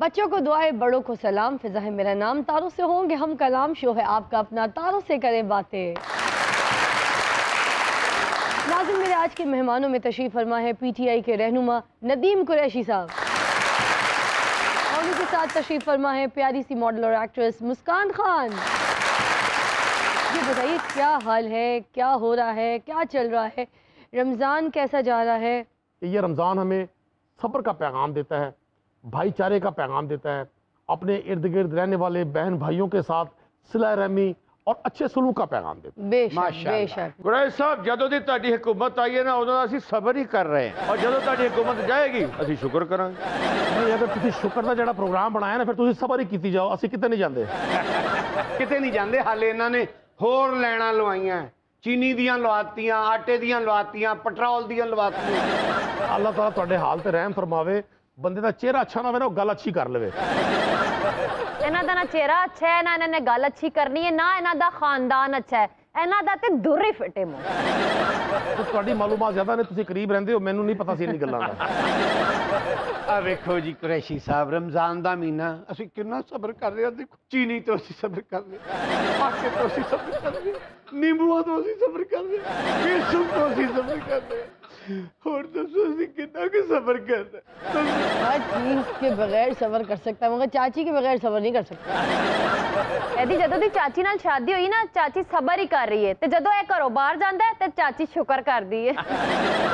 बच्चों को दुआए, बड़ों को सलाम। फिजा है मेरा नाम, तारों से होंगे हम कलाम। शो है आपका अपना, तारों से करें बातें। नाज़िम, मेरे आज के मेहमानों में तशरीफ फरमा है PTI के रहनुमा नदीम कुरैशी साहब, और उनके साथ तशरीफ फरमा है प्यारी सी मॉडल और एक्ट्रेस मुस्कान खान। ये बताइए क्या हाल है, क्या हो रहा है, क्या चल रहा है, रमज़ान कैसा जा रहा है? ये रमज़ान हमें सब्र का पैगाम देता है, भाईचारे का पैगाम देता है, अपने इर्द गिर्द रहने वाले बहन भाइयों के साथ सिला रहमी और अच्छे सलूक का पैगाम देता है। बेशक बेशक। गुरैश साहब, ਜਦੋਂ ਦੀ ਤੁਹਾਡੀ हुकूमत आई है ना, उदों ਅਸੀਂ सबर ही कर रहे हैं, और ਜਦੋਂ ਤੁਹਾਡੀ हुकूमत जाएगी ਅਸੀਂ शुक्र करांगे। नहीं, अगर तुसी शुक्र का ਜਿਹੜਾ प्रोग्राम बनाया ना, फिर तुसी सबर ही कीती जाओ, ਅਸੀਂ किते नहीं जाते। किते नहीं जाते। हाले ਇਹਨਾਂ ने होर ਲੈਣਾ ਲਵਾਈਆਂ, चीनी दियां लवातियां, आटे दियां लवातियां, पेट्रोल दियां लवातियां। अल्लाह ताला तुहाडे हाल ते रहम फरमावे, बंदे दा चेहरा अच्छा ना होवे ना, गल अच्छी कर लवे। इन्हां दा ना चेहरा अच्छा है, ना इन्होंने गल अच्छी करनी है, ना इन्हां दा खानदान अच्छा है, इन्हां दा ते दुर ही फिटे मुंह। तो तुहाडी मालूमात ज़्यादा ने, तुसी करीब रहंदे हो, मैनू नहीं पता सी इन्हीं गल्लां दा। आ वेखो जी कुरैशी साहब, रमजान का महीना असीं कितना सबर कर रहे हैं। देखो, चीनी तो असीं सबर कर रहे, आटे तो असीं सबर कर रहे, नींबूआ तो असीं सबर कर रहे, बेसन तो असीं सबर कर रहे, और दसो असीं कितना के सबर कर रहे। हर चीज के बगैर सबर कर सकता है, मगर चाची के बगैर सबर नहीं कर सकता। ਇਹਦੀ ਜਦੋਂ ਦੀ ਚਾਚੀ ਨਾਲ ਸ਼ਾਦੀ ਹੋਈ ਨਾ, ਚਾਚੀ ਸਬਰ ਹੀ ਕਰ ਰਹੀ ਹੈ, ਤੇ ਜਦੋਂ ਇਹ ਘਰੋਂ ਬਾਹਰ ਜਾਂਦਾ ਹੈ ਤੇ ਚਾਚੀ ਸ਼ੁਕਰ ਕਰਦੀ ਹੈ।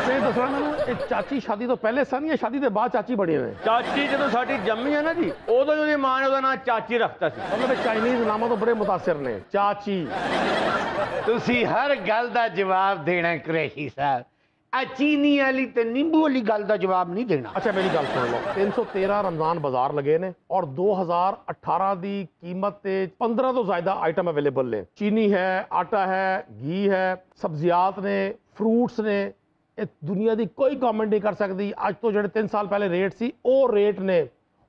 ਤੇ ਦੱਸਣਾ ਮੈਨੂੰ, ਇਹ ਚਾਚੀ ਸ਼ਾਦੀ ਤੋਂ ਪਹਿਲੇ ਸਨ ਜਾਂ ਸ਼ਾਦੀ ਦੇ ਬਾਅਦ ਚਾਚੀ ਬਣੀ ਹੋਏ? ਚਾਚੀ ਜਦੋਂ ਸਾਡੀ ਜੰਮੀ ਹੈ ਨਾ ਜੀ, ਉਦੋਂ ਉਹਦੀ ਮਾਂ ਨੇ ਉਹਦਾ ਨਾਂ ਚਾਚੀ ਰੱਖਤਾ ਸੀ। मतलब चाइनीज नामों तो बड़े मुतासिर ने, चाची। ਤੁਸੀਂ ਹਰ ਗੱਲ ਦਾ ਜਵਾਬ ਦੇਣਾ ਕੁਰੈਸ਼ੀ ਸਾਹਿਬ, ਆ ਚੀਨੀ ਵਾਲੀ ਤੇ ਨਿੰਬੂ ਵਾਲੀ ਗੱਲ ਦਾ ਜਵਾਬ ਨਹੀਂ ਦੇਣਾ। अच्छा मेरी गल सुन लो, 313 रमजान बाजार लगे ने और 2018 की कीमत ते 15 तो ज्यादा आइटम अवेलेबल ने। चीनी है, आटा है, घी है, सब्जियात ने, फ्रूट्स ने। ये दुनिया की कोई गवर्नमेंट नहीं कर सकती। अज तो जो 3 साल पहले रेट सी वो रेट ने,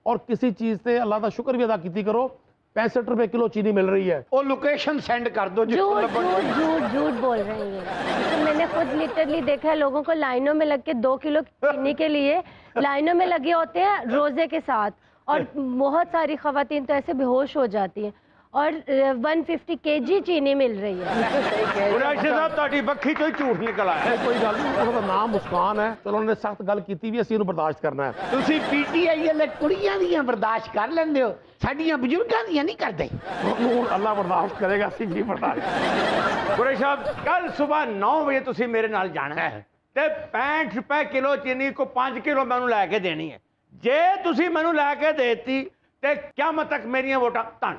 और किसी चीज़ से अल्लाह का शुक्र भी अदा की करो। 65 रुपए किलो चीनी मिल रही है। वो लोकेशन सेंड कर दो। झूठ झूठ झूठ झूठ बोल रही है। तो मैंने खुद लिटरली देखा है लोगों को लाइनों में लग के 2 किलो चीनी के लिए लाइनों में लगे होते हैं रोजे के साथ, और बहुत सारी खवातीन तो ऐसे बेहोश हो जाती हैं, और 150 kg चीनी मिल रही है। कुरैशी साहब, ਤੁਹਾਡੀ ਬੱਖੀ ਚੋਂ ਹੀ ਝੂਠ ਨਿਕਲ ਆਇਆ। कोई गल नहीं, उसका नाम मुस्कान है, चलो उन्होंने सख्त गल की भी, असीं बर्दाश्त करना है। ਤੁਸੀਂ PTI ਵਾਲੇ ਕੁੜੀਆਂ ਦੀਆਂ ਬਰਦਾਸ਼ਤ ਕਰ ਲੈਂਦੇ ਹੋ, ਸਾਡੀਆਂ ਬਜ਼ੁਰਗਾਂ ਦੀਆਂ ਨਹੀਂ ਕਰਦੇ। अल्लाह बर्दाश्त करेगा, असीं नहीं बर्दाश्त। कुरैशी साहब, कल सुबह 9 बजे ਤੁਸੀਂ ਮੇਰੇ ਨਾਲ ਜਾਣਾ ਹੈ, ਤੇ 65 रुपए किलो चीनी को 5 किलो ਮੈਨੂੰ ਲੈ ਕੇ ਦੇਣੀ ਹੈ। ਜੇ ਤੁਸੀਂ ਮੈਨੂੰ ਲੈ ਕੇ ਦੇਤੀ ਤੇ ਕਿਆਮਤ ਤੱਕ ਮੇਰੀਆਂ ਵੋਟਾਂ ਧੰਨ।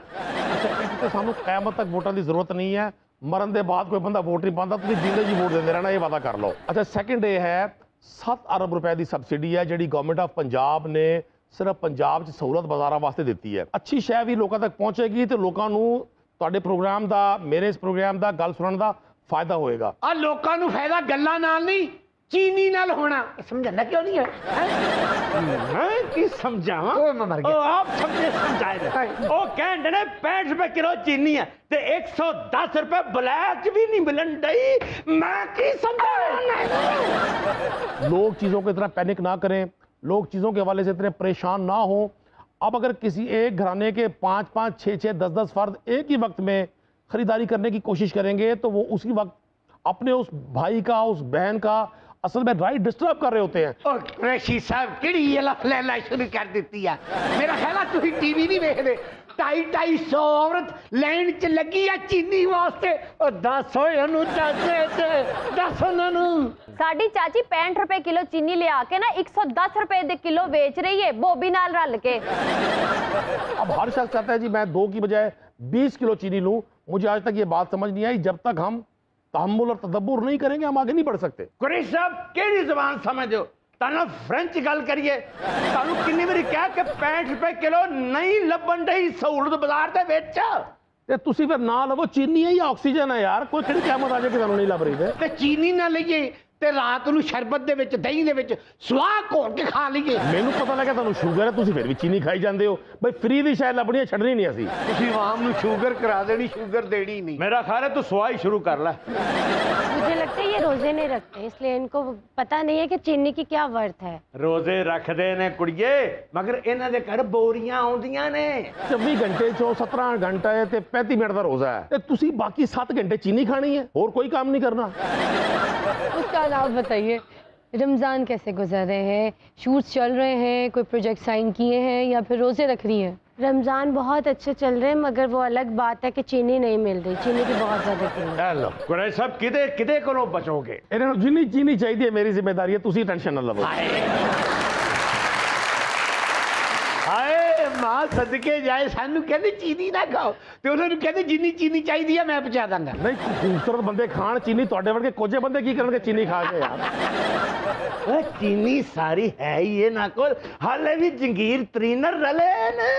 तो सानू क़यामत तक वोटां की जरूरत नहीं है, मरन के बाद कोई बंदा वोट नहीं पाता, तुसीं जिंदे जी वोट देते रहना, ये वादा कर लो। अच्छा, सैकेंड ये है 7 अरब रुपए की सबसिडी है जी गवर्नमेंट ऑफ पंजाब ने सिर्फ पंजाब च सहूलत बाजारां वास्ते दी है। अच्छी शय भी लोगों तक पहुँचेगी तो लोगों नूं तुहाडे प्रोग्राम का, मेरे इस प्रोग्राम का गल सुनने का फायदा होएगा। आ लोगों नूं फायदा गल्लां नाल नहीं, चीनी नाल होना। समझना क्यों नहीं है? मैं की समझावां? आप समझे समझाए। ओ कहंदे ने 65 रुपए किलो चीनी है ते 110 रुपए ब्लैक भी नहीं मिलन दई। मैं की समझावां? लोग चीज़ों को इतना पैनिक ना करें, लोग चीज़ों के हवाले से इतने परेशान ना हो। अब अगर किसी एक घराने के 5-5, 6-6, 10-10 फर्द एक ही वक्त में ख़रीदारी करने की कोशिश करेंगे तो वो उसी वक्त अपने उस भाई का, उस बहन का असल में राइट डिस्टर्ब कर रहे होते हैं। कुरैशी साहब, किहड़ी लफ लैला शुरू कर दी है। मेरा ख्याल है तुसीं टीवी नहीं देखदे। 250 औरत लाइन च लगी है चीनी वास्ते। दस साडी चाची 65 रुपए किलो चीनी ले आके ना 110 रुपए दे किलो बेच रही है बोबी नाल रल के। अब हर शख्स चाहता है जी मैं 2 की बजाय 20 किलो चीनी लूं। मुझे आज तक ये बात समझ नहीं आई, जब तक हम तहम्मुल और तदब्बुर नहीं करेंगे हम आगे नहीं बढ़ सकते। कुरैशी साहब, केड़ी ज़बान समझदे हो? ताना फ्रेंच गल करिए, तानू किन्नी बारी कह के 65 रुपए किलो नहीं लभन दई सहूलत बाजार दे विच। ते तुसी फिर ना लवो, चीनी है या ऑक्सीजन है यार, कोई किहड़ी क़यामत आ जाए कि तुहानू नहीं लभ रही। ते चीनी ना लईए ਤੇ ਰਾਤ ਨੂੰ ਸ਼ਰਬਤ ਦੇ ਵਿੱਚ ਦਹੀਂ ਦੇ ਵਿੱਚ ਸਵਾਹ ਘੋਲ ਕੇ ਖਾ ਲਈਏ। ਮੈਨੂੰ ਪਤਾ ਲੱਗਾ ਤੁਹਾਨੂੰ ਸ਼ੂਗਰ ਹੈ, ਤੁਸੀਂ ਫਿਰ ਵੀ ਚੀਨੀ ਖਾਈ ਜਾਂਦੇ ਹੋ। ਬਈ ਫ੍ਰੀ ਦੀ ਸ਼ਾਇਦ ਲੱਭਣੀ ਛੱਡਣੀ ਨਹੀਂ ਅਸੀਂ। ਤੁਸੀਂ ਆਵਾਮ ਨੂੰ ਸ਼ੂਗਰ ਕਰਾ ਦੇਣੀ, ਸ਼ੂਗਰ ਦੇਣੀ नहीं। मेरा ख्याल है तू सवाई शुरू कर ले। मुझे लगता है ये रोजे नहीं रखते, इसलिए इनको पता नहीं है कि चीनी की क्या वर्थ है। रोजे रखते ने कुड़िए, मगर इन्हां दे घर बोरियां आउंदियां ने। 24 घंटे चो 17 घंटा है ते 35 मिनट का रोजा है ते तुसी बाकी 7 घंटे चीनी खानी है और कोई काम नहीं करना। उसका आप बताइए, रमज़ान कैसे गुजर रहे हैं? शूट्स चल रहे हैं, कोई प्रोजेक्ट साइन किए हैं या फिर रोजे रख रही हैं? रमज़ान बहुत अच्छे चल रहे हैं, मगर वो अलग बात है कि चीनी नहीं मिल रही, चीनी की बहुत ज़्यादा कीमत। हेलो कुरैशी साहब किदे किदे कोलों बचोगे? इन्हां नूं जिन्नी चीनी चाहिए मेरी जिम्मेदारी है, तुसी टेंशन ना लवो। हाय मां सदके जाए, सानू कहते चीनी ना खाओ ते उन्होंने कहते जिन्नी चीनी चाहिए है मैं पहुंचा दूंगा। नहीं खूबसूरत बंदे खान चीनी, तुहाडे वर्गे कोजे बंदे की करनगे चीनी खा के यार। चीनी सारी है ही है ना कोल, हाले भी जंगीर तरीनर रले ने।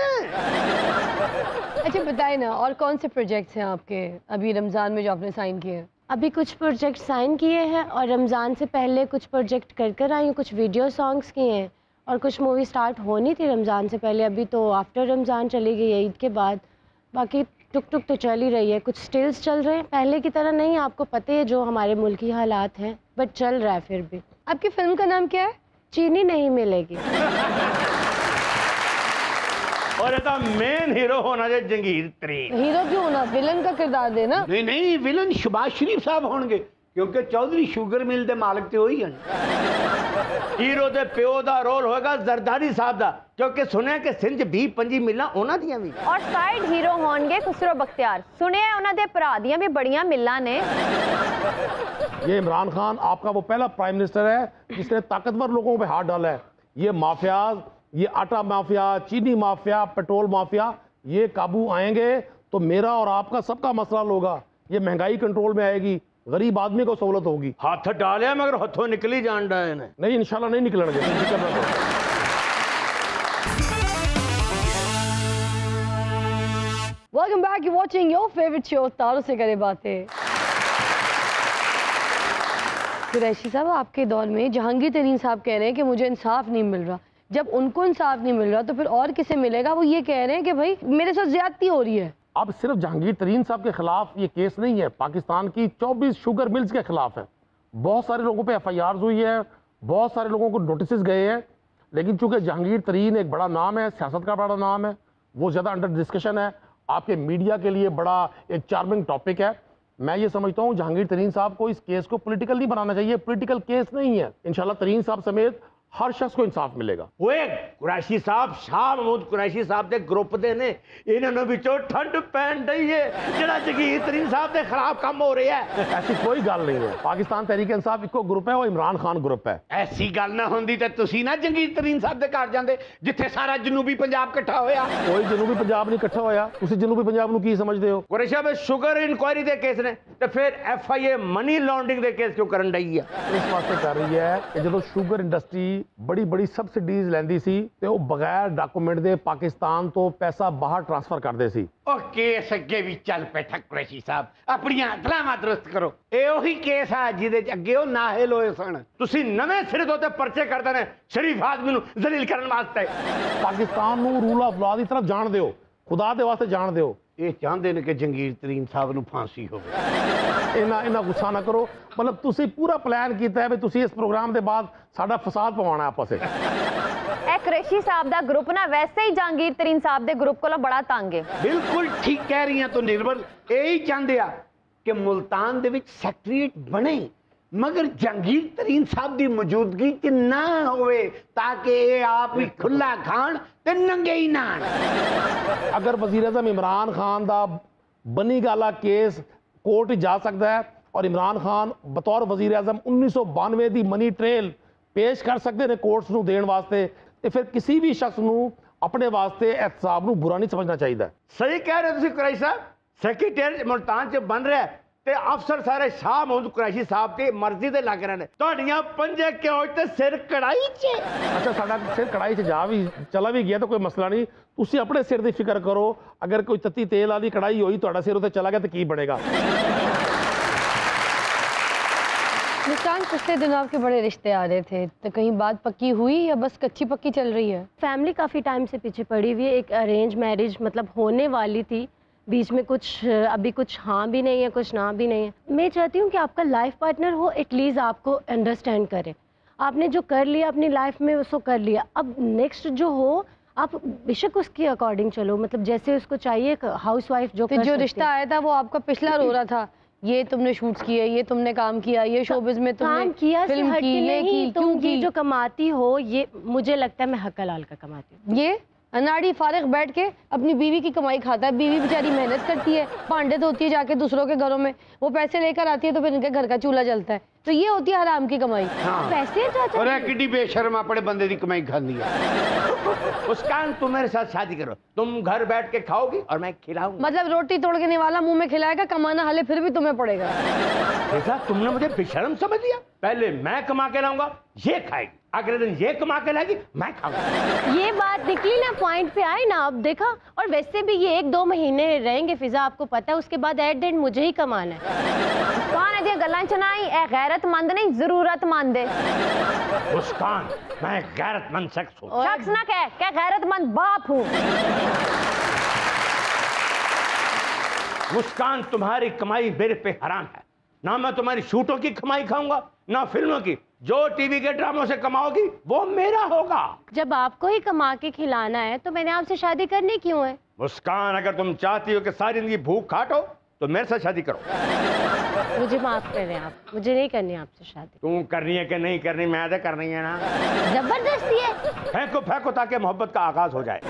अच्छा बताएं ना, और कौन से प्रोजेक्ट्स हैं आपके अभी रमज़ान में जो आपने साइन किए हैं? अभी कुछ प्रोजेक्ट साइन किए हैं और रमज़ान से पहले कुछ प्रोजेक्ट कर आई हूँ, कुछ वीडियो सॉन्ग्स किए हैं और कुछ मूवी स्टार्ट होनी थी रमज़ान से पहले, अभी तो आफ्टर रमज़ान चली गई है ईद के बाद। बाकी टुक टुक तो चल ही रही है, कुछ स्टिल्स चल रहे हैं, पहले की तरह नहीं, आपको पता है जो हमारे मुल्क की हालात हैं, बट चल रहा है फिर भी। आपकी फिल्म का नाम क्या है? चीनी नहीं मिलेगी। और ये मेन हीरो होना चाहिए जंगीर तरीन। हीरो क्यों होना, विलन का किरदार देना। नहीं नहीं, विलन शहबाज शरीफ साहब होंगे, क्योंकि चौधरी शुगर मिल दे मालिक तो वही हैं। हीरो दे प्यो दा रोल होएगा जरदारी साहब दा, क्योंकि सुने कि सिंध 20-25 मिलां उन्हां दियां भी। और साइड हीरो होणगे खुसरो बख्तियार, सुने उन्हां दे भरा दियां भी बड़ियां मिलां ने। ये इमरान खान आपका वो पहला प्राइम मिनिस्टर है जिसने ताकतवर लोगों पे हाथ डाला है। ये माफियाज, ये आटा माफिया, चीनी माफिया, पेट्रोल माफिया, ये काबू आएंगे तो मेरा और आपका सबका मसला होगा। ये महंगाई कंट्रोल में आएगी, गरीब आदमी को सहूलत होगी। हाथ डालिया मगर हथों निकली जान रहा है। नहीं इंशाल्लाह नहीं निकलेंगे। Welcome back, you watching your favourite show तारों से करें बातें। कुरैशी साहब, आपके दौर में जहांगीर तरीन साहब कह रहे हैं कि मुझे इंसाफ नहीं मिल रहा। जब उनको इंसाफ नहीं मिल रहा तो फिर और किसे मिलेगा? वो ये कह रहे हैं कि भाई मेरे साथ ज्यादती हो रही है। अब सिर्फ जहांगीर तरीन साहब के खिलाफ ये केस नहीं है, पाकिस्तान की 24 शुगर मिल्स के खिलाफ है। बहुत सारे लोगों पे FIRs हुई है, बहुत सारे लोगों को नोटिस गए हैं, लेकिन चूंकि जहांगीर तरीन एक बड़ा नाम है, सियासत का बड़ा नाम है, वो ज़्यादा अंडर डिस्कशन है, आपके मीडिया के लिए बड़ा एक चार्मिंग टॉपिक है। मैं ये समझता हूँ जहांगीर तरीन साहब को इस केस को पॉलिटिकल नहीं बनाना चाहिए, पॉलिटिकल केस नहीं है। इंशाल्लाह तरीन साहब समेत हर शख्स को इंसाफ मिलेगा। ओए कुरैशी साहब, शाह महमूद कुरैशी साहब के ग्रुप दे ने इन्होंने विचों ठंड पैन दी है जेड़ा जहांगीर तरीन साहब के खिलाफ काम हो रहा है। ऐसी कोई गल नहीं है। पाकिस्तान तहरीक इंसाफ इको ग्रुप है, वो इमरान खान ग्रुप है। ऐसी गल ना होंदी ते तुसी ना जहांगीर तरीन साहब दे घर जांदे जिथे सारा जनूबी पंजाब इकट्ठा होया। कोई जनूबी पंजाब नहीं इकट्ठा होया। तुसी जनूबी पंजाब नूं की समझदे हो? कुरैशी साहब शुगर इंक्वायरी दे केस ने ते फिर FIA मनी लॉन्ड्रिंग दे केस क्यों करन डई है? इस वास्ते कर रही है कि जो शुगर इंडस्ट्री बड़ी बड़ी सबसिडीज लैंदी सी ते वो बगैर डॉक्यूमेंट दे पाकिस्तान तो पैसा बाहर ट्रांसफर करदे सी। ओ केस अगे भी चल पैठा कुरैशी साहब, अपनियां अदलावां दुरुस्त करो। ए ओही केस है जिहदे च अगे ओ नाहिल होए सन। तुसी नवे सिरे तो परचे करदे ने शरीफ आदमी नूं जलील करन वास्ते। पाकिस्तान नूं रूल ऑफ लॉ दी तरफ जाण दिओ, खुदा दे वास्ते जाण दिओ। ये चाहते हैं कि जहांगीर तरीन साहब नूं फांसी होवे। इन्ना गुस्सा ना करो। मतलब तुसी पूरा प्लान कीता है भी तुसी इस प्रोग्राम के बाद साडा फसाद पवाना आपस में। ए कुरैशी साहब दा ग्रुप ना वैसे ही जहांगीर तरीन साहब दे ग्रुप कोला बड़ा तंग है। बिल्कुल ठीक कह रही हैं तो निर्मल, यही चाहते आ कि मुल्तान दे विच सैक्रेटरीट बने मगर जहांगीर तरीन साहब की मौजूदगी च ना होवे ताकि ये आप ही खुला खान ते नंगे ही नान। अगर वज़ीर आज़म इमरान खान दा बनी गाला केस कोर्ट जा सकता है और इमरान खान बतौर वज़ीर आज़म 1992 की मनी ट्रेल पेश कर सकते हैं कोर्ट्स नूं देण वास्ते, तो फिर किसी भी शख्स नूं अपने वास्ते एहतसाब नूं बुरा नहीं समझना चाहिए। सही कह रहे तुसी कुरैशी साहब, सेक्रेटरी मुल्तान च बन रहा है ते अफसर सारे शाह महमूद कुरैशी साहब की मर्जी दे लग रहे हैं। तुहाडियां पंजे क्यों ते सिर कढ़ाई च। अच्छा साडा सिर कढ़ाई च जा भी चला भी गया तो कोई मसला नहीं, तुसी अपने सिर की फिक्र करो। अगर कोई तत्ती तेल वाली कढ़ाई होई तुहाडा सिर उत्ते चला गया तो की बनेगा? मुस्कान, पिछले दिनों आपके बड़े रिश्ते आ रहे थे, तो कहीं बात पक्की हुई या बस कच्ची पक्की चल रही है? फैमिली काफ़ी टाइम से पीछे पड़ी हुई है। एक अरेंज मैरिज मतलब होने वाली थी, बीच में कुछ अभी कुछ हाँ भी नहीं है, कुछ ना भी नहीं है। मैं चाहती हूँ कि आपका लाइफ पार्टनर हो, एटलीस्ट आपको अंडरस्टैंड करे। आपने जो कर लिया अपनी लाइफ में उसको कर लिया, अब नेक्स्ट जो हो आप बेशक उसके अकॉर्डिंग चलो, मतलब जैसे उसको चाहिए हाउसवाइफ जो तो जो रिश्ता आया था वो आपका पिछला रो रहा था, ये तुमने शूट्स किए, ये तुमने काम किया, ये शोबिज में तुमने काम किया से फिल्म हट की, के ये नहीं, की, तुम क्यों ये की? जो कमाती हो ये मुझे लगता है मैं हक हलाल का कमाती हूँ। ये अनाड़ी फारिग बैठ के अपनी बीवी की कमाई खाता है, बीवी बेचारी मेहनत करती है, भांडे धोती है जाके दूसरों के घरों में, वो पैसे लेकर आती है तो फिर इनके घर का चूल्हा जलता है, तो ये होती है हराम की कमाई। पैसे चाचा और किड्डी बेशर्म अपने बंदे की कमाई खानी है। मुस्कान तुम मेरे साथ शादी करो, तुम घर बैठ के खाओगी और मैं खिलाऊंगा। मतलब रोटी तोड़ के निवाला मुंह में खिलाएगा, कमाना हले फिर भी तुम्हें पड़ेगा। देखा तुमने मुझे बेशर्म समझ लिया। पहले मैं कमा के लाऊंगा, ये खाएगी, अगले दिन ये कमा के लाएगी, मैं खाऊंगा। ये बात निकली ना, पॉइंट पे आई ना, अब देखा। और वैसे भी ये 1-2 महीने रहेंगे फिजा, आपको पता है, उसके बाद एट डेट मुझे ही कमाना है। कौन है गल्लां चनाई, ए गैरतमंद नहीं जरूरतमंद है। मुस्कान मैं गैरतमंद शख्स हूँ। शख्स ना कह गैरतमंद बाप हूँ। मुस्कान तुम्हारी कमाई मेरे पे हराम है, ना मैं तुम्हारी शूटों की कमाई खाऊंगा ना फिल्मों की। जो टीवी के ड्रामों से कमाओगी वो मेरा होगा। जब आपको ही कमा के खिलाना है तो मैंने आपसे शादी करनी क्यों है? मुस्कान अगर तुम चाहती हो कि सारी जिंदगी भूख काटो तो मेरे साथ शादी करो। मुझे माफ कर रहे हैं आप, मुझे नहीं करनी आपसे शादी। तू करनी है कि नहीं करनी, मैं तो करनी है ना। जबरदस्ती है। फेंको फेंको ताकि मोहब्बत का आगाज हो जाए।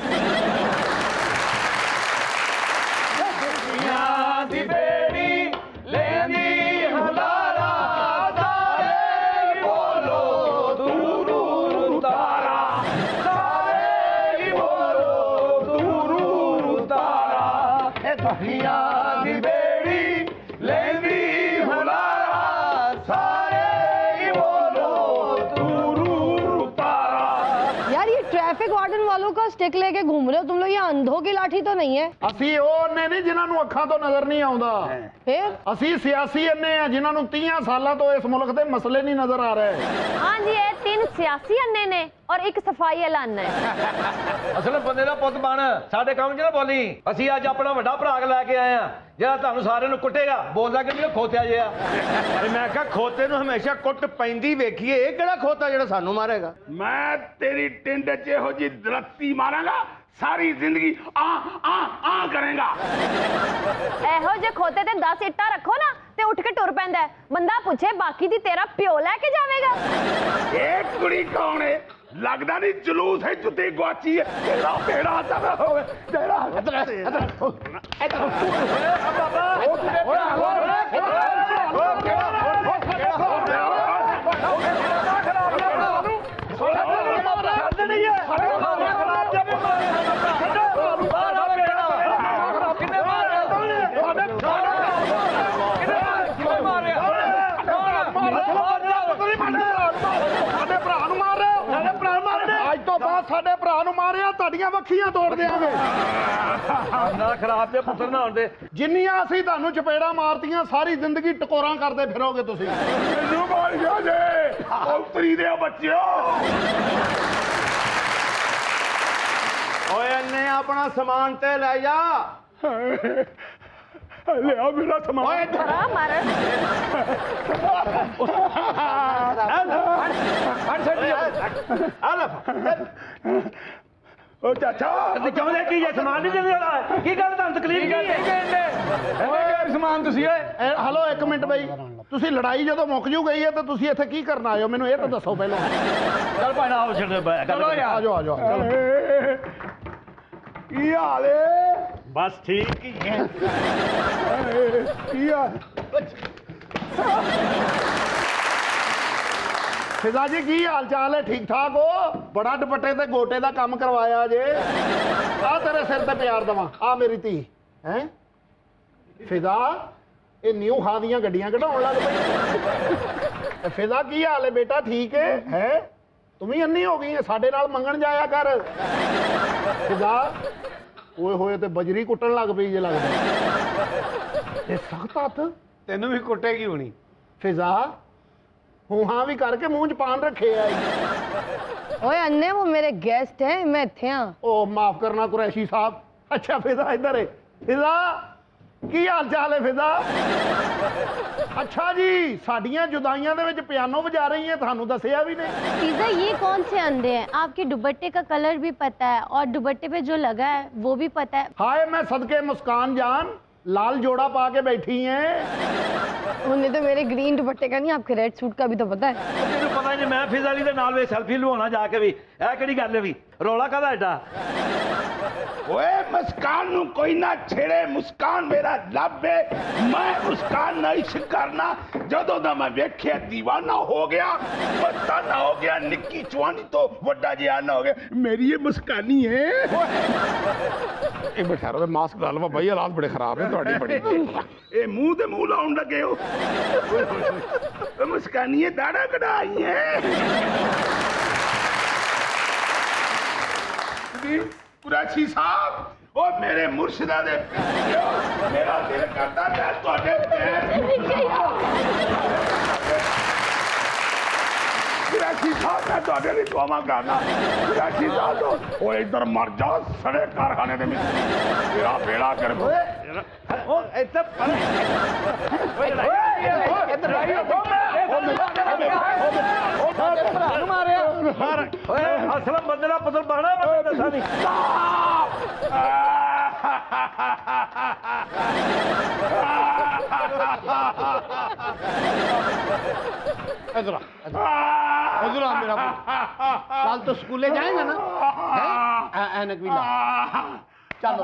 यार ये ट्रैफिक वार्डन वालों का स्टिक लेके घूम रहे हो तुम लोग, ये अंधों की लाठी तो नहीं है? ਅਸੀਂ ਉਹ ਨੇ ਨਹੀਂ ਜਿਨ੍ਹਾਂ ਨੂੰ ਅੱਖਾਂ ਤੋਂ ਨਜ਼ਰ ਨਹੀਂ ਆਉਂਦਾ। फिर ਅਸੀਂ ਸਿਆਸੀ ਇੰਨੇ ਆ ਜਿਨ੍ਹਾਂ ਨੂੰ 30 ਸਾਲਾਂ ਤੋਂ ਇਸ ਮੁਲਕ ਦੇ ਮਸਲੇ ਨਹੀਂ ਨਜ਼ਰ ਆ ਰਹੇ। हाँ जी, ये 3 सियासी अन्ने ने और एक सफाई ऐलान है। ਅਸਲ ਬੰਦੇ ਦਾ ਪੁੱਤ ਬਣ, ਸਾਡੇ ਕੰਮ 'ਚ ਨਾ ਬੋਲੀ। ਅਸੀਂ ਅੱਜ ਆਪਣਾ ਵੱਡਾ ਭਰਾ ਲੈ ਕੇ ਆਏ ਆ ਜਿਹੜਾ ਤੁਹਾਨੂੰ ਸਾਰਿਆਂ ਨੂੰ ਕੁੱਟੇਗਾ। ਬੋਲਦਾ ਕਿ ਨਹੀਂ ਖੋਤਿਆ ਜਿਹਾ। ਅਰੇ ਮੈਂ ਕਿਹਾ ਖੋਤੇ ਨੂੰ ਹਮੇਸ਼ਾ ਕੁੱਟ ਪੈਂਦੀ ਵੇਖੀਏ, ਇਹ ਕਿਹੜਾ ਖੋਤਾ ਜਿਹੜਾ ਸਾਨੂੰ ਮਾਰੇਗਾ। मैं तेरी टिंड च ਇਹੋ ਜੀ ਦਰਖਤੀ ਮਾਰਾਂਗਾ, ਸਾਰੀ ਜ਼ਿੰਦਗੀ ਆ ਆ ਆ ਕਰੇਗਾ। ਇਹੋ ਜੇ ਖੋਤੇ ਤੇ 10 ਇੱਟਾਂ ਰੱਖੋ ਨਾ ਤੇ ਉੱਠ ਕੇ ਟੁਰ ਪੈਂਦਾ ਹੈ। ਬੰਦਾ ਪੁੱਛੇ ਬਾਕੀ ਦੀ ਤੇਰਾ ਪਿਓ ਲੈ ਕੇ ਜਾਵੇਗਾ। ਇਹ ਕੁੜੀ ਕੌਣ ਹੈ? ਲੱਗਦਾ ਨਹੀਂ ਜਲੂਸ ਹੈ, ਜੁੱਤੀ ਗਵਾਚੀ ਹੈ। ਤੇਰਾ ਬੇੜਾ ਤੇਰਾ ਹੋਵੇ, ਤੇਰਾ ਅੱਜ ਤੋਂ ਬਾਅਦ ਸਾਡੇ ਭਰਾ ਨੂੰ ਮਾਰਿਆ ਤੁਹਾਡੀਆਂ ਵੱਖੀਆਂ ਤੋੜ ਦੇਵਾਂਗੇ। ਨਾ ਖਰਾਬ ਦੇ ਪੁੱਤਰ ਨਾ ਹੁੰਦੇ। ਜਿੰਨੀਆਂ ਅਸੀਂ ਤੁਹਾਨੂੰ ਚਪੇੜਾਂ ਮਾਰਤੀਆਂ ਸਾਰੀ ਜ਼ਿੰਦਗੀ ਟਕੋਰਾਂ ਕਰਦੇ ਫਿਰੋਗੇ ਤੁਸੀਂ। ਮੈਨੂੰ ਮਾਰ ਗਿਆ ਜੇ ਔਤਰੀ ਦੇ ਬੱਚਿਓ। ਓਏ ਅੰਨੇ ਆਪਣਾ ਸਮਾਨ ਤੇ ਲੈ ਜਾ। ਲਿਆ ਮੇਰਾ ਸਮਾਨ। ਓਏ ਬੜਾ ਮਾਰਨ। ਓ ਚਾਚਾ ਕਿਉਂ ਲੈ ਕੀ ਸਮਾਨ ਨਹੀਂ ਦਿੰਦੇ ਵਾਲਾ? ਕੀ ਗੱਲ ਤੁਹਾਨੂੰ ਤਕਲੀਫ ਕੀ ਹੈ? ਓਏ ਸਮਾਨ ਤੁਸੀਂ ਹਲੋ ਇੱਕ ਮਿੰਟ ਬਈ, ਤੁਸੀਂ ਲੜਾਈ ਜਦੋਂ ਮੁੱਕ ਜੂ ਗਈ ਹੈ ਤਾਂ ਤੁਸੀਂ ਇੱਥੇ ਕੀ ਕਰਨ ਆਏ ਹੋ ਮੈਨੂੰ ਇਹ ਤਾਂ ਦੱਸੋ ਪਹਿਲਾਂ। ਚੱਲ ਭਾਣਾ ਆਓ ਛੱਡ ਚਲੋ ਯਾਰ ਆ ਜਾਓ ਆ ਜਾਓ ਕੀ ਹਾਲ ਏ? ਬਸ ਠੀਕ ਹੀ ਹੈ। ਕੀ ਹਾਲ? ਫਿਜ਼ਾ ਜੀ ਕੀ ਹਾਲ ਚਾਲ ਹੈ? ਠੀਕ ਠਾਕ ਹੋ? ਬੜਾ ਦੁਪੱਟੇ ਤੇ ਗੋਟੇ ਦਾ ਕੰਮ ਕਰਵਾਇਆ ਜੇ। ਆ ਤੇਰੇ ਸਿਰ ਤੇ ਪਿਆਰ ਦਵਾਂ, ਆ ਮੇਰੀ ਧੀ ਹੈ ਫਿਜ਼ਾ। ਇਹ ਨਿਊ ਖਾਂ ਦੀਆਂ ਗੱਡੀਆਂ ਕਢਾਉਣ ਲੱਗ ਪਈ। ਫਿਜ਼ਾ ਕੀ ਹਾਲ ਹੈ ਬੇਟਾ? ਠੀਕ ਹੈ? ਹੈ ਤੂੰ ਵੀ ਅੰਨੀ ਹੋ ਗਈ ਹੈ? ਸਾਡੇ ਨਾਲ ਮੰਗਣ ਜਾਇਆ ਕਰ। ਫਿਜ਼ਾ ਓਏ ਹੋਏ ਤੇ ਬਜਰੀ ਕੁੱਟਣ ਲੱਗ ਪਈ ਜੇ ਲੱਗਦਾ। ਇਹ ਸਖਤ ਹੱਥ ਤੈਨੂੰ ਵੀ ਕੁੱਟੇਗੀ ਹੋਣੀ। ਫਿਜ਼ਾ हूं हाँ भी करके मुंह च पान रखे है। ओए अन्ने वो मेरे गेस्ट हैं, मैं इत्थे हां। ओ माफ करना कुरैशी साहब। अच्छा फिजा इधर है। फिजा की हाल चाल है फिजा? अच्छा जी, साड़ियां जुदाइयां दे विच पियानो बजा रही हैं, थानू दसिया भी नहीं। फिजा ये कौन से अंधे हैं? आपके दुपट्टे का कलर भी पता है और दुपट्टे पे जो लगा है वो भी पता है। हाय मैं सदके मुस्कान जान, लाल जोड़ा पा के बैठी हैं। उन्हें तो मेरे ग्रीन दुपट्टे का नहीं, आपके रेड सूट का भी तो पता है। तेनू पता ही नहीं, मैं फिजा अली दे नाल वे सेल्फी लवाना जाके भी ऐ किहड़ी गल है भी रौला कादा एडा? ओए मुस्कान नू कोई ना छेड़े, मुस्कान मेरा लब है। मैं मुस्कान ना इश्क करना, जदों दा मैं वेख्या दीवाना हो गया, मस्ताना हो गया, निक्की चवानी तो वड्डा जियाना हो गया। मेरी ये मुस्कानी है। एक बैठा रहो, मास्क डाल लो भाई, हालात बड़े खराब है ਤੁਹਾਡੀ बड़ी। ए मुंह ते मुंह लाउन लगे हो। मुस्कानी है, दाड़ा कढ़ाई है। कुरैशी साहब ओ मेरे मुर्शिदा दे मेरा दिल करता है ਤੁਹਾਡੇ कुरैशी साहब मैं ਤੁਹਾਡੇ ਲਈ ਦੁਆਵਾਂ ਕਰਨਾ। कुरैशी साहब ओ इधर मर जा सड़े कारखाने दे ਵਿੱਚ तेरा बेड़ा कर ओ ਇੱਥੇ ਪਰੇ इधर ਓਏ ਅਸਲਮ ਬੰਦੇ ਦਾ ਪੁੱਤਰ ਬਣਾ ਮੈਂ ਦੱਸਾਂ ਨਹੀਂ। इधर इधर मेरा कल तो स्कूले जाएगा ना? ऐनक भी ला। चलो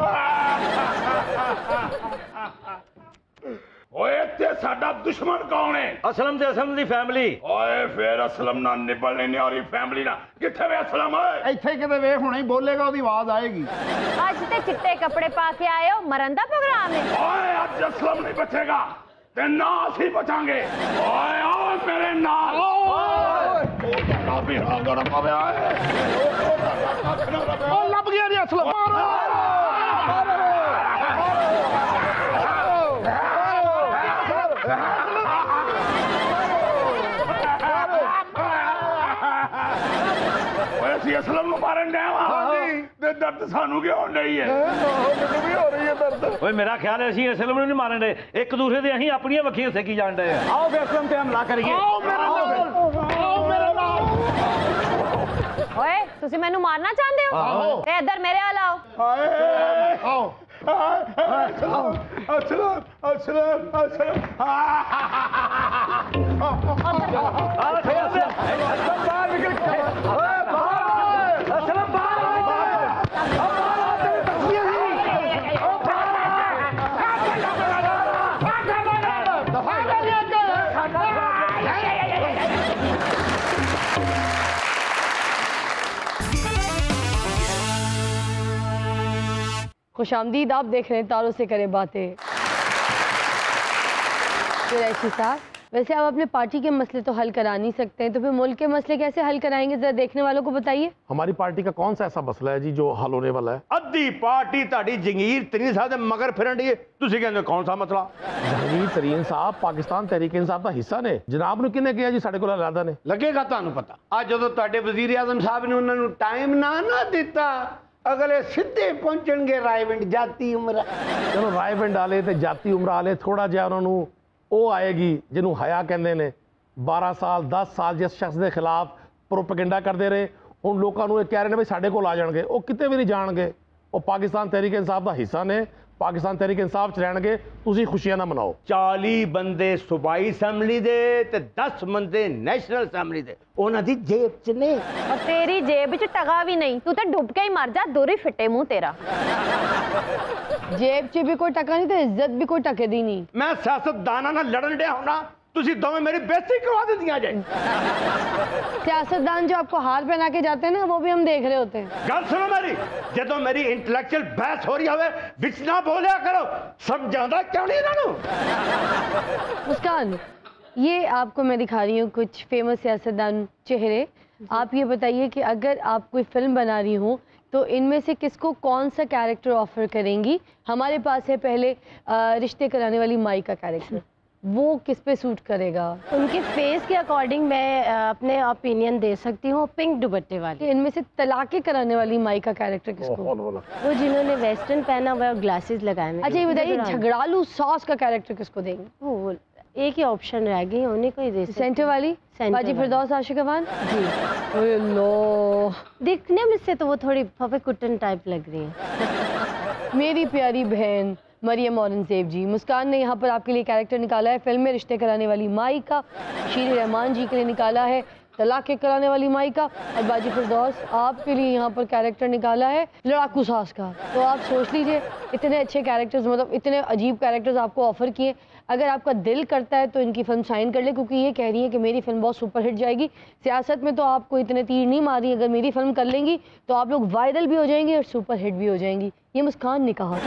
ओए ते साडा दुश्मन कौन है? असलम ते असलम दी फैमिली। ओए फिर असलम ना निबलने न्यारी फैमिली ना किथे वे असलम है? ਇੱਥੇ ਕਿਤੇ ਵੇਖ ਹੁਣੇ ਹੀ ਬੋਲੇਗਾ, ਉਹਦੀ ਆਵਾਜ਼ ਆਏਗੀ। ਅੱਜ ਤੇ ਚਿੱਟੇ ਕੱਪੜੇ ਪਾ ਕੇ ਆਏ ਹੋ, ਮਰਨ ਦਾ ਪ੍ਰੋਗਰਾਮ ਹੈ। ओए आज असलम नहीं बचेगा ते ना ਅਸੀਂ बचांगे। ओए आओ मेरे नाल। ओए ना भी हाल गरम आ गया है। ਉਹ ਲੱਭ ਗਿਆ ਜੀ ਅਸਲ। ओए ਅਸੀਂ असलम ਨੂੰ ਮਾਰਨ ਡਿਆ ਵਾਂ ਤੇ ਦਰਦ ਸਾਨੂੰ ਕਿਉਂ ਹੋਣ ਡਈ ਹੈ? ਮੈਨੂੰ ਵੀ ਹੋ ਰਹੀ ਹੈ ਦਰਦ। ਓਏ ਮੇਰਾ ਖਿਆਲ ਹੈ ਅਸੀਂ ਅਸਲਮ ਨੂੰ ਨਹੀਂ ਮਾਰਨ ਦੇ, ਇੱਕ ਦੂਸਰੇ ਦੇ ਅਸੀਂ ਆਪਣੀਆਂ ਵੱਖੀਆਂ ਸੇਕੀ ਜਾਣ ਡਏ ਆ। ਆਓ ਫਿਰ ਅਸਲਮ ਤੇ ਹਮਲਾ ਕਰੀਏ। ਆਓ ਮੇਰੇ ਨਾਲ, ਆਓ ਮੇਰੇ ਨਾਲ। ਓਏ ਤੁਸੀਂ ਮੈਨੂੰ ਮਾਰਨਾ ਚਾਹੁੰਦੇ ਹੋ? ਤੇ ਇੱਧਰ ਮੇਰੇ ਵੱਲ ਆਓ। ਹਾਏ ਆਓ असलम असलम असलम असलम बाहर निकल के ओए बाहर असलम खुशामदीद, आप देख रहे हैं तारों से करें बातें। कुरैशी साहब, वैसे आप अपने पार्टी के मसले तो हल करा नहीं सकते हैं, तो फिर मुल्क के मसले कैसे हल कराएंगे? जरा देखने वालों को बताइए। हमारी पार्टी का कौन सा ऐसा मसला है जी जो हल होने वाला है? अद्धी पार्टी ਤੁਹਾਡੀ जंगीर तरीन साहब ਦੇ मगर ਫਿਰਨ ਦੀ ਤੁਸੀਂ ਕਹਿੰਦੇ ਕੌਣ ਸਾ ਮਸਲਾ? जहांगीर तरीन साहब पाकिस्तान तहरीक इंसाफ का हिस्सा ने। जनाब ने किने किया जी साढ़े को लादा ने? ਲੱਗੇਗਾ ਤੁਹਾਨੂੰ ਪਤਾ ਅੱਜ ਜਦੋਂ ਤੁਹਾਡੇ ਵਜ਼ੀਰ ਆਜ਼ਮ ਸਾਹਿਬ ਨੇ ਉਹਨਾਂ ਨੂੰ ਟਾਈਮ ਨਾ ਦਿੱਤਾ, ਅਗਲੇ ਸਿੱਧੇ ਪਹੁੰਚਣਗੇ ਰਾਇਵਿੰਡ ਜਾਤੀ ਉਮਰਾ। चलो रायविंड वाले ते जाती उम्र वाले थोड़ा जिहा उन्होंने ਉਹ ਆਏਗੀ ਜਿਹਨੂੰ ਹਯਾ ਕਹਿੰਦੇ ਨੇ। 12 ਸਾਲ 10 ਸਾਲ ਜਿਸ ਸ਼ਖਸ ਦੇ ਖਿਲਾਫ ਪ੍ਰੋਪੇਗੈਂਡਾ ਕਰਦੇ ਰਹੇ, ਹੁਣ ਲੋਕਾਂ ਨੂੰ ਇਹ ਕਹਿ ਰਹੇ ਨੇ ਵੀ ਸਾਡੇ ਕੋਲ ਆ ਜਾਣਗੇ। ਉਹ ਕਿਤੇ ਵੀ ਨਹੀਂ ਜਾਣਗੇ, ਉਹ ਪਾਕਿਸਤਾਨ ਤਹਿਰੀਕ ਇਨਸਾਫ ਦਾ ਹਿੱਸਾ ਨੇ। ਪਾਕਿਸਤਾਨ ਤਹਿਰੀਕ ਇਨਸਾਫ 'ਚ ਰਹਿਣਗੇ, ਤੁਸੀਂ ਖੁਸ਼ੀਆਂ ਨਾ ਮਨਾਓ। 40 ਬੰਦੇ ਸੂਬਾਈ ਅਸੈਂਬਲੀ ਦੇ ਤੇ 10 ਬੰਦੇ ਨੈਸ਼ਨਲ ਅਸੈਂਬਲੀ ਦੇ ਉਹਨਾਂ ਦੀ ਜੇਬ 'ਚ ਨੇ। और तेरी जेब च टका भी नहीं, तू तो डुब के ही मर जा, दूरी फिटे मुंह तेरा। जेब च भी कोई टका नहीं तो इज्जत भी कोई टके दी नहीं। ਮੈਂ ਸਿਆਸਤਦਾਨਾਂ ਨਾਲ ਲੜਨ ਡਿਆ ਹੋਣਾ, ਤੁਸੀਂ ਦੋਵੇਂ ਮੇਰੀ ਬੇਇੱਜ਼ਤੀ ਕਰਵਾ ਦਿੰਦੀਆਂ ਜੇ। सियासतदान जो आपको हार पहना के जाते हैं ना, वो भी हम देख रहे होते हैं। ਗੱਲ ਸੁਣੋ ਮੇਰੀ, ਜਦੋਂ ਮੇਰੀ ਇੰਟੈਲੈਕਚੁਅਲ ਬਹਿਸ ਹੋ ਰਹੀ ਹੋਵੇ ਵਿੱਚ ਨਾ ਬੋਲਿਆ ਕਰੋ। ਸਮਝਾਉਂਦਾ ਕਿਉਂ ਨਹੀਂ ਇਹਨਾਂ ਨੂੰ? मुस्कान, ये आपको मैं दिखा रही हूँ कुछ फेमस सियासतदान चेहरे। आप ये बताइए कि अगर आप कोई फिल्म बना रही हो तो इनमें से किसको कौन सा कैरेक्टर ऑफर करेंगी? हमारे पास है पहले रिश्ते कराने वाली माई का कैरेक्टर। वो किस पे सूट करेगा? उनके फेस के अकॉर्डिंग मैं अपने ओपिनियन दे सकती हूँ, पिंक दुपट्टे वाली। इनमें से तलाके कराने वाली माई का कैरेक्टर किसको? वो जिन्होंने वेस्टर्न पहना हुआ है और ग्लासेस लगाए हुए। अच्छा ये बताइए, झगड़ालू सास का कैरेक्टर किसको देंगे? वो एक ही ऑप्शन रह गई, उन्हीं को ही दे सकते। सेंटर वाली बाजी फिरदौस आशिका खान जी। ओए लो, दिखने में से तो वो थोड़ी फफे कुटन टाइप लग रही है। मेरी प्यारी बहन मरियम औरंगजेब जी, मुस्कान ने यहाँ पर आपके लिए कैरेक्टर निकाला है फिल्म में रिश्ते कराने वाली माई का, शीर रहमान जी के लिए निकाला है तलाक कराने वाली माई का, और बाजी फिरदौस आपके लिए यहाँ पर कैरेक्टर निकाला है लड़ाकू सास का। तो आप सोच लीजिए, इतने अच्छे कैरेक्टर्स, मतलब इतने अजीब कैरेक्टर्स आपको ऑफर किए। अगर आपका दिल करता है तो इनकी फिल्म साइन कर ले, क्योंकि ये कह रही है कि मेरी फिल्म बहुत सुपर हिट जाएगी। सियासत में तो आपको इतने तीर नहीं मार रही, अगर मेरी फिल्म कर लेंगी तो आप लोग वायरल भी हो जाएंगी और सुपर हिट भी हो जाएंगी। ये मुस्कान ने कहा।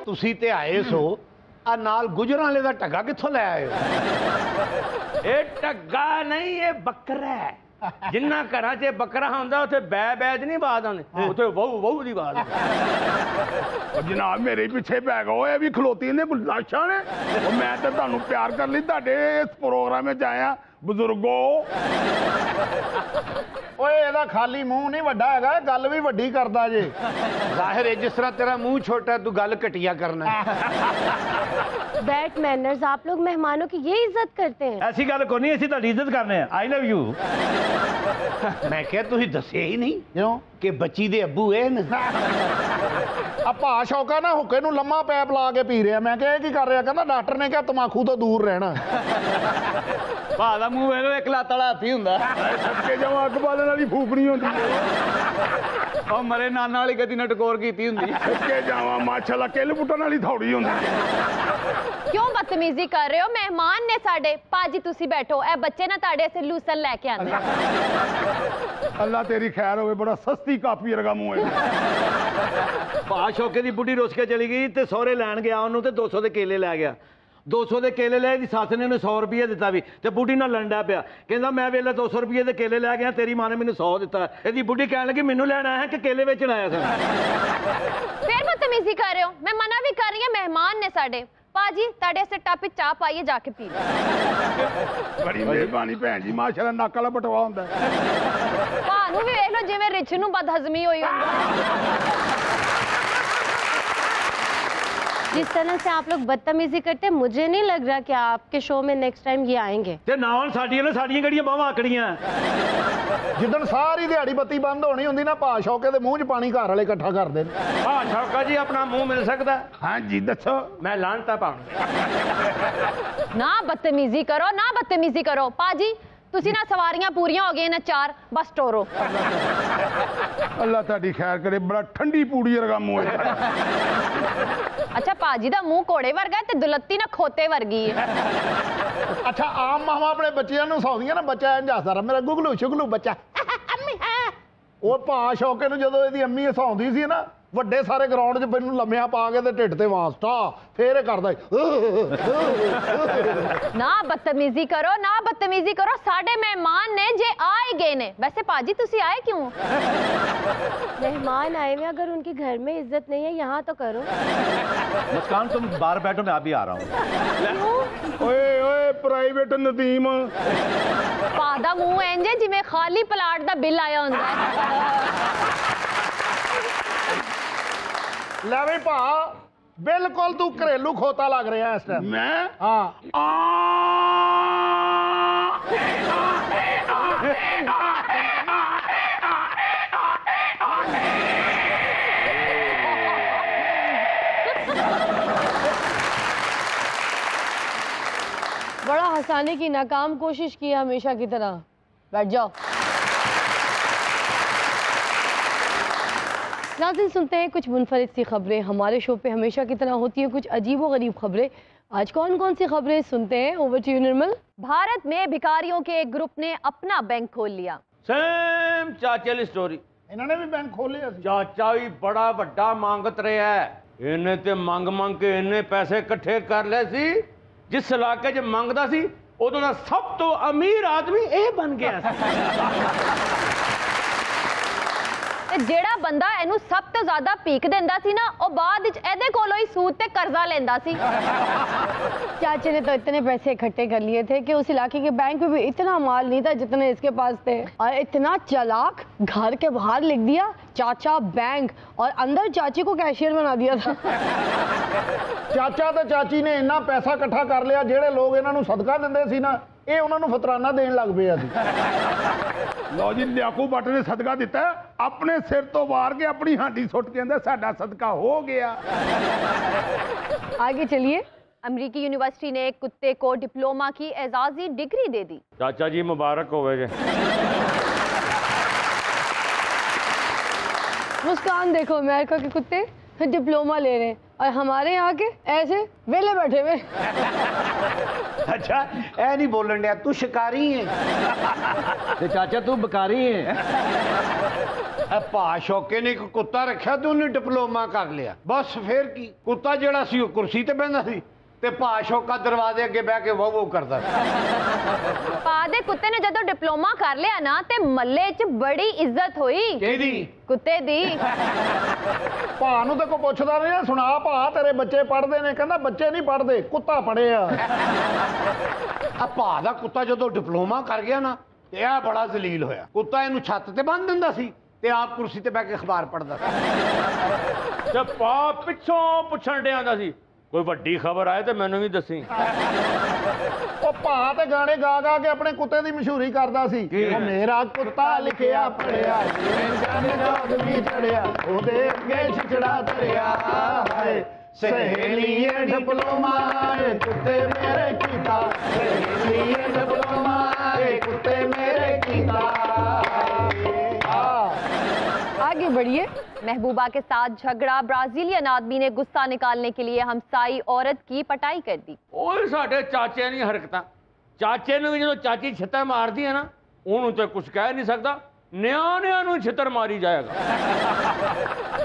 ਤੁਸੀਂ ਤੇ ਆਏ ਸੋ ਆ ਨਾਲ ਗੁਜਰਾਂ ਵਾਲੇ ਦਾ ਢੱਗਾ ਕਿੱਥੋਂ ਲੈ ਆਏ ਹੋ? ਇਹ ਢੱਗਾ ਨਹੀਂ, ਇਹ ਬੱਕਰਾ ਹੈ। ਜਿੰਨਾ ਘਰਾਂ 'ਚ ਬੱਕਰਾ ਹੁੰਦਾ ਉੱਥੇ ਬੈ ਬੈਜ ਨਹੀਂ ਆਵਾਜ਼ ਆਉਂਦੀ, ਉੱਥੇ ਵਹੂ ਵਹੂ ਦੀ ਆਵਾਜ਼ ਆਉਂਦੀ। ਜਨਾਬ ਮੇਰੇ ਪਿੱਛੇ ਪੈ ਗਏ, ਇਹ ਵੀ ਖਲੋਤੀ ਨੇ ਲਾਸ਼ਾਂ ਨੇ। ਉਹ ਮੈਂ ਤਾਂ ਤੁਹਾਨੂੰ ਪਿਆਰ ਕਰ ਲਈ, ਤੁਹਾਡੇ ਇਸ ਪ੍ਰੋਗਰਾਮ ਵਿੱਚ ਆਇਆ ਬਜ਼ੁਰਗੋ। ਓਏ ਇਹਦਾ ਖਾਲੀ ਮੂੰਹ ਨਹੀਂ ਵੱਡਾ ਹੈਗਾ, ਗੱਲ ਵੀ ਵੱਡੀ ਕਰਦਾ ਜੇ। ਜ਼ਾਹਿਰ ਹੈ ਜਿਸ ਤਰ੍ਹਾਂ ਤੇਰਾ ਮੂੰਹ ਛੋਟਾ ਤੂੰ ਗੱਲ ਘਟੀਆ ਕਰਨਾ। बैड मैनर्स, आप लोग मेहमानों की ये इज्जत करते हैं? ऐसी गल को नहीं, ऐसी तो इज्जत करने हैं। I love you. ਮੈਂ ਕਿਹਾ ਤੁਸੀਂ ਦੱਸਿਆ ਹੀ ਨਹੀਂ ਕਿਉਂ ਕਿ ਬੱਚੀ ਦੇ ਅੱਬੂ ਇਹ ਨੇ। ਆ ਭਾ ਸ਼ੌਕਾ ਨਾ ਹੁੱਕੇ ਨੂੰ ਲੰਮਾ ਪੈਪ ਲਾ ਕੇ ਪੀ ਰਿਹਾ। ਮੈਂ ਕਿਹਾ ਇਹ ਕੀ ਕਰ ਰਿਹਾ? ਕਹਿੰਦਾ ਡਾਕਟਰ ਨੇ ਕਿਹਾ ਤਮਾਕੂ ਤੋਂ ਦੂਰ ਰਹਿਣਾ। ਭਾ ਦਾ ਮੂੰਹ ਵੇਲੋ ਇੱਕ ਲੱਤ ਵਾਲਾ ਹਾਥੀ ਹੁੰਦਾ। ਸੱਕੇ ਜਮਾ ਅੱਗ ਬਾਲਣ ਵਾਲੀ ਫੂਕਣੀ ਹੁੰਦੀ ਉਹ ਮਰੇ ਨਾਨਾ ਵਾਲੀ ਗਦੀ ਨਾਲ ਟਕੋਰ ਕੀਤੀ ਹੁੰਦੀ। ਸੱਕੇ ਜਾਵਾ ਮਾਸ਼ਾਅੱਲਾ ਕਿੱਲ ਪੁੱਟਣ ਵਾਲੀ ਥੌੜੀ ਹੁੰਦੀ। क्यों बदतमीजी कर रहे हो? मेहमान ने साडे। पाजी तुसी बैठो, ए बच्चे ना ताड़े से लूसन लेके आंदे। ਅੱਲਾ ਤੇਰੀ ਖੈਰ ਹੋਵੇ, ਬੜਾ ਸਸਤੀ ਕਾਪੀ ਵਰਗਾ ਮੂੰਹ ਹੈ। ਭਾ ਸ਼ੌਕੇ ਦੀ ਬੁੱਢੀ ਰੁੱਸ ਕੇ ਚਲੀ ਗਈ ਤੇ ਸਹੁਰੇ ਲੈਣ ਗਿਆ ਉਹਨੂੰ ਤੇ 200 ਦੇ ਕੇਲੇ ਲੈ ਗਿਆ। 200 ਦੇ ਕੇਲੇ ਲੈ, ਇਹਦੀ ਸੱਸ ਨੇ ਉਹਨੂੰ 100 ਰੁਪਏ ਦਿੱਤਾ ਵੀ, ਤੇ ਬੁੱਢੀ ਨਾਲ ਲੰਡਾ ਪਿਆ। ਕਹਿੰਦਾ ਮੈਂ ਵੇਲੇ 200 ਰੁਪਏ ਦੇ ਕੇਲੇ ਲੈ ਗਿਆ, ਤੇਰੀ ਮਾਂ ਨੇ ਮੈਨੂੰ 100 ਦਿੱਤਾ। ਇਹਦੀ ਬੁੱਢੀ ਕਹਿਣ ਲੱਗੀ ਮੈਨੂੰ ਲੈਣ ਆਇਆ ਕਿ ਕੇਲੇ ਵੇਚਣ ਆਇਆ ਸੀ? फिर बदतमीजी कर रहे हो? मैं मना भी कर रही हूं, मेहमान ने साडे। पाजी ताड़े से टप चाह पाइए, जाके पी लो। ਬੜੀ ਮਿਹਰਬਾਨੀ ਭੈਣ ਜੀ, ਮਾਸ਼ਾਅੱਲਾ ਨੱਕ ਵਾਲਾ ਬਟਵਾ ਹੁੰਦਾ। भानू भी देख लो जिवें रिच नूं बदहजमी होई हुंदी। जिस तरह से आप लोग बदतमीजी करते हैं, मुझे नहीं लग रहा कि आपके शो में नेक्स्ट टाइम ये आएंगे। ਤੇ ਨਾਲ ਸਾਡੀਆਂ ਨੇ ਸਾਡੀਆਂ ਕਿਹੜੀਆਂ ਬਾਹਾਂ ਆਕੜੀਆਂ। ਜਿੱਦਣ ਸਾਰੀ ਦਿਹਾੜੀ ਬੱਤੀ ਬੰਦ ਹੋਣੀ ਹੁੰਦੀ ਨਾ, ਭਾ ਸ਼ੌਕੇ ਦੇ ਮੂੰਹ 'ਚ ਪਾਣੀ ਘਰ ਵਾਲੇ ਇਕੱਠਾ ਕਰਦੇ ਨੇ। ਹਾਂ ਸ਼ੌਕਾ ਜੀ ਆਪਣਾ ਮੂੰਹ ਮਿਲ ਸਕਦਾ? ਹਾਂਜੀ ਦੱਸੋ। ਮੈਂ ਲਾਂਟਾ ਪਾਉਂ। ना बदतमीजी करो, ना बदतमीजी करो। पाजी तुसी ना सवारियां पूरियां हो गई ना 4, बस टोरो। ਅੱਲਾ ਤੁਹਾਡੀ ਖੈਰ ਕਰੇ, ਬੜਾ ਠੰਡੀ ਪੂੜੀ ਵਰਗਾ ਮੂੰਹ ਹੈ। अच्छा पाजी दा मुंह घोड़े वर्गा ते दुलत्ती ना खोते वर्गी है। ਅੱਛਾ ਆਮ ਮਾਵਾਂ ਆਪਣੇ ਬੱਚਿਆਂ ਨੂੰ ਸੌਂਦੀਆਂ ਨਾ, ਬੱਚਾ ਇੰਝ ਹੱਸਦਾ, ਮੇਰਾ ਗੁਗਲੂ ਸ਼ੁਗਲੂ ਬੱਚਾ। ਉਹ ਭਾ ਸ਼ੌਕੇ ਨੂੰ ਜਦੋਂ ਇਹਦੀ ਅੰਮੀ ਹਸਾਉਂਦੀ ਸੀ ਨਾ, ਵੱਡੇ ਸਾਰੇ ਗਰਾਊਂਡ 'ਚ ਮੈਨੂੰ ਲੰਮਿਆਂ ਪਾ ਕੇ ਤੇ ਢਿੱਡ ਤੇ ਵਾਸਤਾ ਫੇਰ ਇਹ ਕਰਦਾ ना बदतमीजी करो, ना बदतमीजी करो। साडे मेहमान ने जे आ ही गए ने। वैसे पाजी तुसी आए क्यों? मेहमान आए हुए, अगर उनके घर में इज्जत नहीं है यहाँ तो करो। मुस्कान तुम बाहर बैठो, मैं अभी आ रहा हूँ। ਓਏ ਓਏ ਪ੍ਰਾਈਵੇਟ ਨਦੀਮ। पा दा मुंह इंज जिवें खाली प्लाट दा बिल आया हुंदा है। ਲੈ ਵੀ ਭਾ ਬਿਲਕੁਲ ਤੂੰ ਘਰੇਲੂ ਖੋਤਾ ਲੱਗ ਰਿਹਾ ਇਸ ਟਾਈਮ। ਮੈਂ ਹਾਂ बड़ा हंसाने की नाकाम कोशिश की है हमेशा की तरह। बैठ जाओ। नाज़रीन सुनते हैं कुछ मुनफरिद सी खबरें। हमारे शो पे हमेशा की तरह होती है कुछ अजीब व गरीब खबरें। आज कौन कौन सी खबरें सुनते हैं? ओवर टू यू निर्मल। भारत में भिखारियों के एक ग्रुप ने अपना बैंक खोल लिया। सेम चाचे वाली स्टोरी। ਇਹਨਾਂ ਨੇ ਵੀ ਬੈਂਕ ਖੋਲਿਆ ਸੀ। ਚਾਚਾ ਵੀ ਬੜਾ ਵੱਡਾ ਮੰਗਤ ਰਿਹਾ ਹੈ। ਇਹਨੇ ਤੇ ਮੰਗ ਮੰਗ ਕੇ ਇੰਨੇ ਪੈਸੇ ਇਕੱਠੇ ਕਰ ਲਏ ਸੀ, ਜਿਸ ਇਲਾਕੇ 'ਚ ਮੰਗਦਾ ਸੀ ਉਦੋਂ ਦਾ ਸਭ ਤੋਂ ਅਮੀਰ ਆਦਮੀ ਇਹ ਬਣ ਗਿਆ ਸੀ। ਤੇ ਜਿਹੜਾ ਬੰਦਾ ਇਹਨੂੰ ਸਭ ਤੋਂ ਜ਼ਿਆਦਾ ਭੀਖ ਦਿੰਦਾ ਸੀ ਨਾ, ਉਹ ਬਾਅਦ ਵਿੱਚ ਇਹਦੇ ਕੋਲੋਂ ਹੀ सूद ਤੇ कर्जा लेंदा सी। चाचे ने तो इतने पैसे इकट्ठे कर लिए थे कि उस इलाके के बैंक में भी इतना माल नहीं था जितने इसके पास थे, और इतना चालाक, घर के बाहर लिख दिया चाचा बैंक और अंदर चाची को कैशियर बना दिया था। ਚਾਚਾ ਤੇ ਚਾਚੀ ਨੇ ਇੰਨਾ ਪੈਸਾ ਇਕੱਠਾ ਕਰ ਲਿਆ, ਜਿਹੜੇ ਲੋਕ ਇਹਨਾਂ ਨੂੰ ਸਦਕਾ ਦਿੰਦੇ ਸੀ ਨਾ, ਇਹ ਉਹਨਾਂ ਨੂੰ ਫਤਰਾਨਾ ਦੇਣ ਲੱਗ ਪਏ ਆ ਸੀ। ਲਓ ਜੀ, ਲਿਆਕੂ ਬੱਟ ਨੇ ਸਦਕਾ ਦਿੱਤਾ, ਆਪਣੇ ਸਿਰ ਤੋਂ ਵਾਰ ਕੇ ਆਪਣੀ ਹਾਂਡੀ ਸੁੱਟ ਕੇ ਕਹਿੰਦਾ ਸਾਡਾ ਸਦਕਾ ਹੋ ਗਿਆ। आगे चलिए। अमरीकी यूनिवर्सिटी ने एक कुत्ते को डिप्लोमा की एजाजी डिग्री दे दी। चाचा जी मुबारक होवे जे। मुस्कान देखो, अमेरिका के कुत्ते डिप्लोमा ले रहे हैं और हमारे यहाँ के ऐसे वेले बैठे हुए। अच्छा ऐ नहीं बोलन दिया, तू शिकारी है ते चाचा तू बकारी है। भा शौके ने एक कुत्ता रखा तो उन्हें डिप्लोमा कर लिया, बस फिर की कुत्ता जेड़ा सी वो कुर्सी ते बहंदा सी ते भा शौका दरवाजे अगे बह के वो करदा सी। भा दे कुत्ते ने जदों डिप्लोमा कर लिया ना ते मल्ले च बड़ी इज्जत हुई। केदी? कुत्ते दी। ਭਾ ਨੂੰ ਤੇ ਕੋ ਪੁੱਛਦਾ ਨਹੀਂ, ਸੁਣਾ ਭਾ ਤੇਰੇ ਬੱਚੇ ਪੜ੍ਹਦੇ ਨੇ? ਕਹਿੰਦਾ ਬੱਚੇ ਨਹੀਂ ਪੜ੍ਹਦੇ, ਕੁੱਤਾ ਪੜ੍ਹਿਆ। आ भा दा कुत्ता जदों डिप्लोमा कर गया ना ते आ बड़ा जलील होया। कुत्ता इनू छत ते बंन दिंदा सी ते आप कुर्सी ते बह के अखबार पढ़दा सी। जब पा पिछों पुछण डे आंदा सी कोई वड्डी खबर आए तो मैनू भी दसी। ਉਹ ਭਾ ਤੇ ਗਾਣੇ ਗਾ ਗਾ ਕੇ ਆਪਣੇ ਕੁੱਤੇ ਦੀ ਮਸ਼ਹੂਰੀ ਕਰਦਾ ਸੀ। ਉਹ ਮੇਰਾ ਕੁੱਤਾ ਲਿਖਿਆ ਪੜਿਆ, ਜੰਗ ਵੀ ਚੜਿਆ, ਉਹਦੇ ਅੱਗੇ ਛਿਛੜਾ ਧਰਿਆ, ਹਾਏ ਸਹੇਲੀਏ ਡਿਪਲੋਮਾ ਏ ਕੁੱਤੇ ਮੇਰੇ ਕੀਤਾ, ਸਹੇਲੀਏ ਡਿਪਲੋਮਾ ਏ ਕੁੱਤੇ ਮੇਰੇ ਕੀਤਾ। आगे बढ़िए। महबूबा के साथ झगड़ा, ब्राजीलियन आदमी ने गुस्सा निकालने के लिए हमसाई औरत की पटाई कर दी। ओए साडे चाचे दी हरकतां, चाचे नूं भी जदों चाची छित्तर मारदी है ना, ओनू ते कुछ कह नहीं सकदा, न्याणिਆਂ ਨੂੰ छित्तर मारी जाएगा।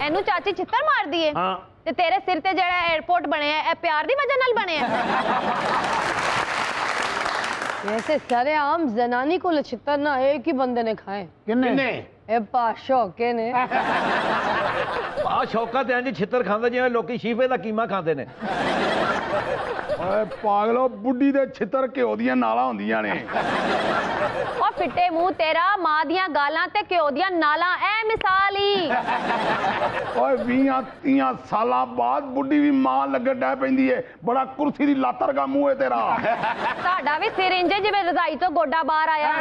एनू चाची छित्तर मार दिए? हाँ। ते तेरे सिर ते जेड़ा एयरपोर्ट बने है, ए प्यार दी वजह नाल बने है? वैसे सरेआम जनानी को लछित्तर ना एक ही बंदे ने खाए। ਕਿੰਨੇ? ए शौके ने। आ शौका ते इंज छित्तर खांदा जिवें लोकी शीफे दा कीमा खांदे ने। ਓਏ ਪਾਗਲੋ, ਬੁੱਢੀ ਦੇ ਛਿੱਤਰ ਘਿਓ ਦੀਆਂ ਨਾਲਾਂ ਹੁੰਦੀਆਂ ਨੇ। और फिटे मुंह तेरा, मां दियां गालां ते घ्यो दियां नालां, ए मिसाल ही। ਓਏ 20-30 ਸਾਲਾਂ ਬਾਅਦ ਬੁੱਢੀ ਵੀ ਮਾਂ ਲੱਗਣ ਡੈ ਪੈਂਦੀ ਏ। ਬੜਾ ਕੁਰਸੀ ਦੀ ਲੱਤ ਵਰਗਾ ਮੂੰਹ ਏ ਤੇਰਾ। साडा भी सिर इंजे जिवें रजाई तो गोडा बाहर आया।